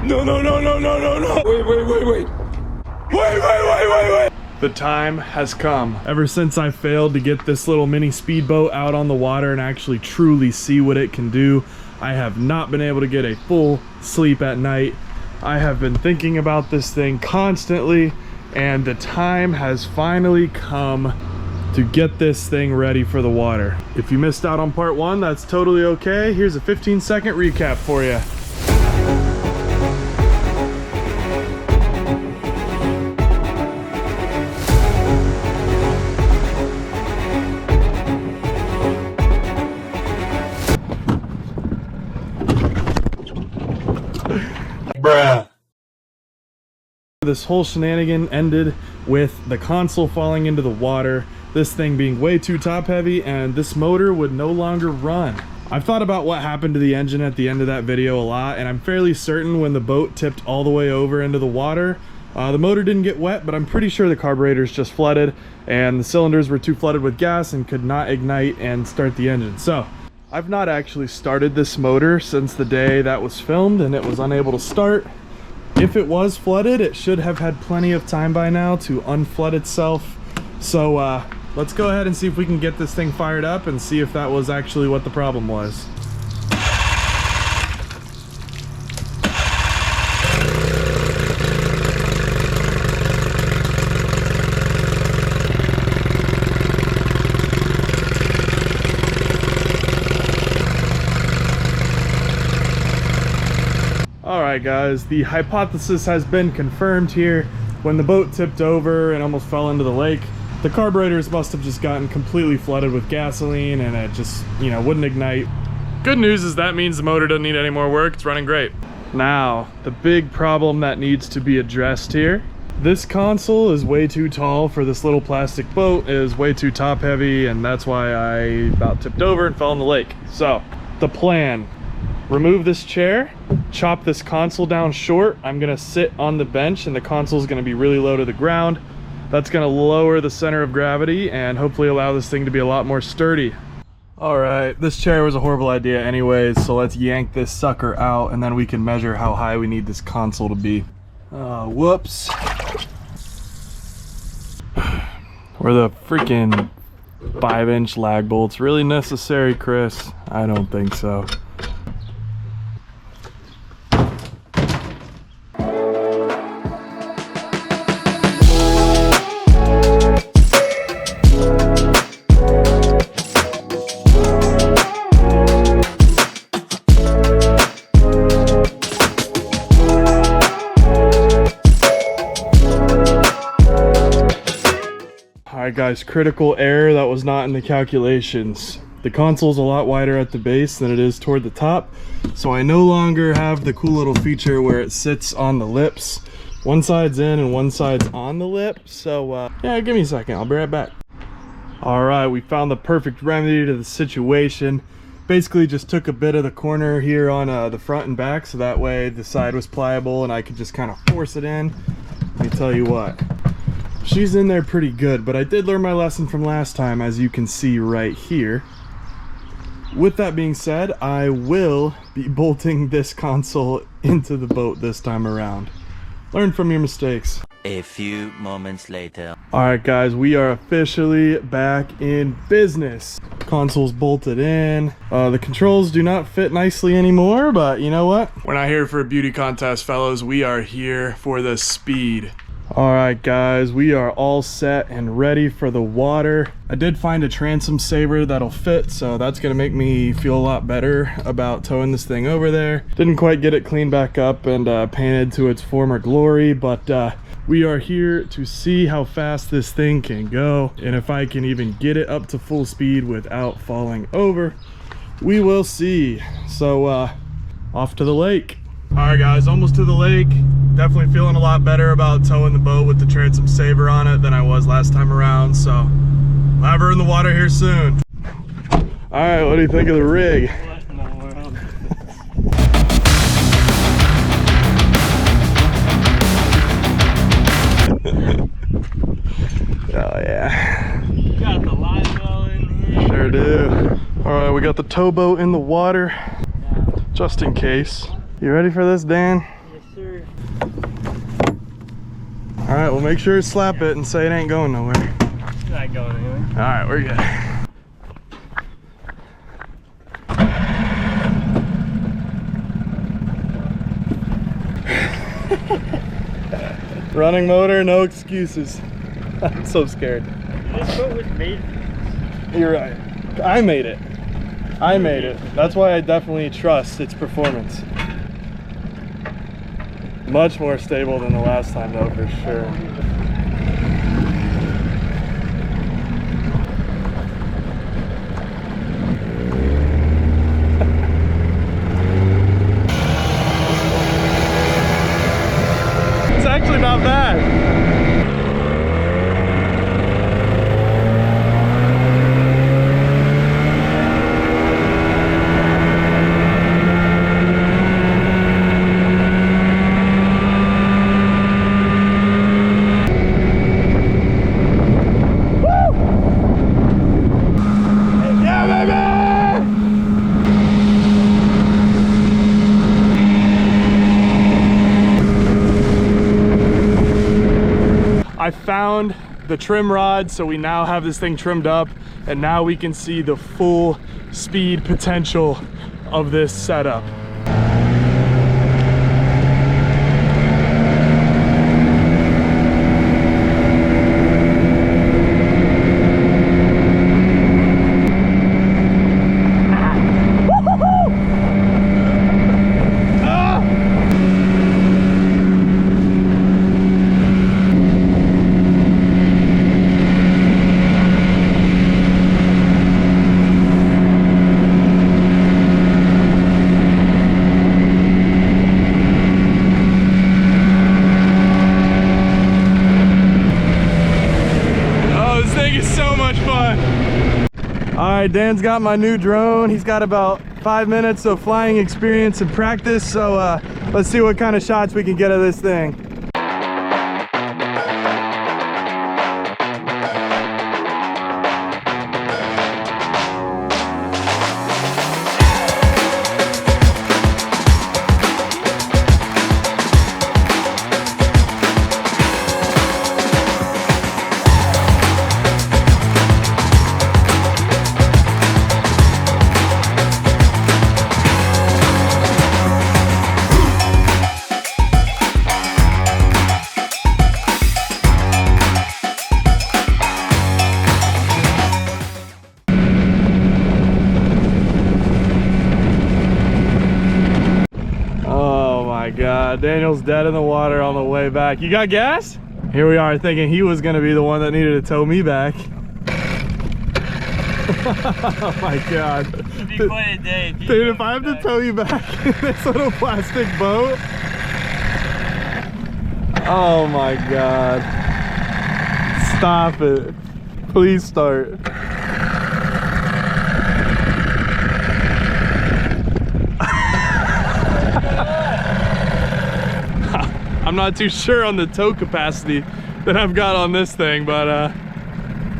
No, no, no, no, no, no, no. Wait, wait, wait, wait. Wait, wait, wait, wait, wait. The time has come. Ever since I failed to get this little mini speedboat out on the water and actually truly see what it can do, I have not been able to get a full sleep at night. I have been thinking about this thing constantly, and the time has finally come to get this thing ready for the water. If you missed out on part one, that's totally okay. Here's a 15-second recap for you. Bruh. This whole shenanigan ended with the console falling into the water, this thing being way too top heavy, and this motor would no longer run. I've thought about what happened to the engine at the end of that video a lot, and I'm fairly certain when the boat tipped all the way over into the water, the motor didn't get wet, but I'm pretty sure the carburetors just flooded and the cylinders were too flooded with gas and could not ignite and start the engine. So I've not actually started this motor since the day that was filmed, and it was unable to start. If it was flooded, it should have had plenty of time by now to unflood itself. So let's go ahead and see if we can get this thing fired up and see if that was actually what the problem was. Alright guys, the hypothesis has been confirmed here. When the boat tipped over and almost fell into the lake, the carburetors must have just gotten completely flooded with gasoline and it just, you know, wouldn't ignite. Good news is that means the motor doesn't need any more work. It's running great. Now, the big problem that needs to be addressed here. This console is way too tall for this little plastic boat. It is way too top heavy, and that's why I about tipped over and fell in the lake. So, the plan. Remove this chair, chop this console down short. I'm gonna sit on the bench and the console is gonna be really low to the ground. That's gonna lower the center of gravity and hopefully allow this thing to be a lot more sturdy. All right, this chair was a horrible idea anyways, so let's yank this sucker out and then we can measure how high we need this console to be. Whoops. Were the freaking 5-inch lag bolts really necessary, Chris? I don't think so. Alright guys, critical error that was not in the calculations. The console's a lot wider at the base than it is toward the top, so I no longer have the cool little feature where it sits on the lips. One side's in and one side's on the lip, so yeah, give me a second, I'll be right back. Alright, we found the perfect remedy to the situation. Basically just took a bit of the corner here on the front and back, so that way the side was pliable and I could just kind of force it in. Let me tell you what. She's in there pretty good, but I did learn my lesson from last time, as you can see right here. With that being said, I will be bolting this console into the boat this time around. Learn from your mistakes. A few moments later. Alright guys, we are officially back in business. Console's bolted in. The controls do not fit nicely anymore, but you know what? We're not here for a beauty contest, fellows. We are here for the speed. Alright guys, we are all set and ready for the water. I did find a transom saver that'll fit, so that's gonna make me feel a lot better about towing this thing over there. Didn't quite get it cleaned back up and painted to its former glory, but we are here to see how fast this thing can go, and if I can even get it up to full speed without falling over. We will see. So off to the lake. Alright guys, almost to the lake. Definitely feeling a lot better about towing the boat with the transom saver on it than I was last time around, so I'll have her in the water here soon. Alright, what do you think of the rig? What in the world? Oh yeah. You got the line well in here. Sure do. Alright, we got the towboat in the water, just in case. You ready for this, Dan? Yes, sir. All right, well, make sure to slap it and say it ain't going nowhere. It's not going anywhere. All right, we're good. Running motor, no excuses. I'm so scared. This boat was made. You're right. I made it. I made it. That's why I definitely trust its performance. Much more stable than the last time though, for sure. It's actually not bad. I found the trim rod, so we now have this thing trimmed up, and now we can see the full speed potential of this setup. Alright, Dan's got my new drone. He's got about 5 minutes of flying experience and practice, so let's see what kind of shots we can get of this thing. God, Daniel's dead in the water on the way back. You got gas? Here we are thinking he was gonna be the one that needed to tow me back. Oh my God. It'd be quite a day. Dude, if I have to tow you back in this little plastic boat. Oh my God. Stop it. Please start. I'm not too sure on the tow capacity that I've got on this thing, but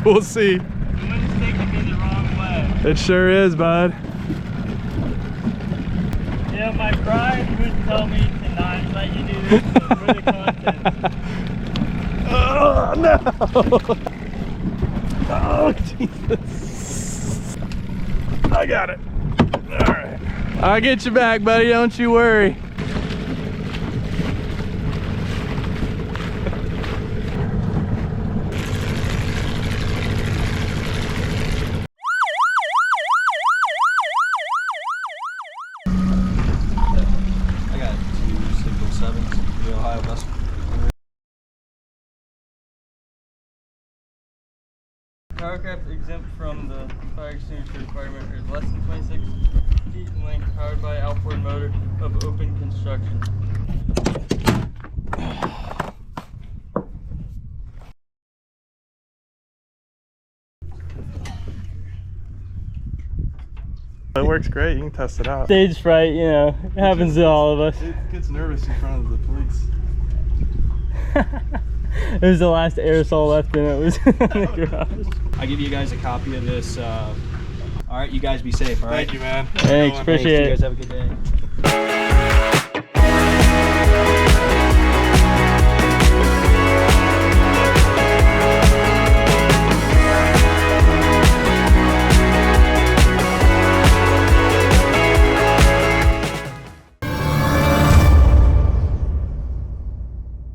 we'll see. The wind's taking me the wrong way. It sure is, bud. You know, my pride would tell me to not let you do this for the content. Oh, no! Oh, Jesus. I got it. All right. I'll get you back, buddy. Don't you worry. Powercraft exempt from the fire extinguisher requirement is less than 26 feet in length, powered by outboard motor of open construction. It works great. You can test it out. Stage fright, you know, it happens to all of us. It gets nervous in front of the police. It was the last aerosol left in it. Was in the garage. I'll give you guys a copy of this. All right, you guys be safe, all right? Thank you, man. Thanks, appreciate it. You guys have a good day.